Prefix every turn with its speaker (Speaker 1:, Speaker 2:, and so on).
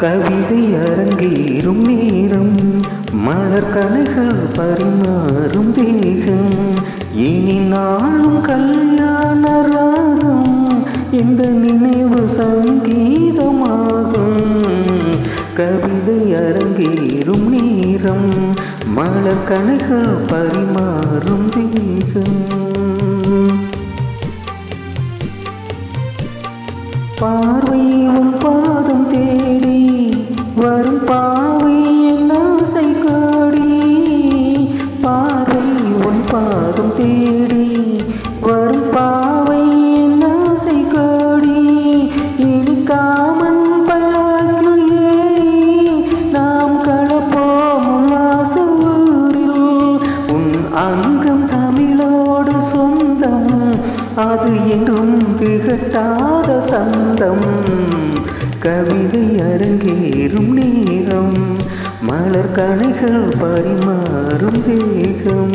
Speaker 1: கவிதை அரங்கேறும் நேரம், மலர் கலைகள் பரிமாறும் தேகம், இனி நாளும் கல்யாண ராகம், இந்த நினைவு சங்கீதமாகும். கவிதை அரங்கேறும் நேரம், மலர் கலைகள் பரிமாறும் தேகம். பார்வை உன் பாதம் தேடி வரும் பாவை என் ஆசை காடி. பார்வை உன் பாதம் தேடி வரும் பாவை என் ஆசை காடி. இனிக்காமன் பல்லாக்கில் ஏறி நாம் கலப்போம் உல்லாச ஊரில். உன் அங்கம் தமிழோடு சொந்தம், அது என்றும் திகட்டாத சந்தம். கவிதை அரங்கேறும் நேரம், மலர் கலைகள் பரிமாறும் தேகம்.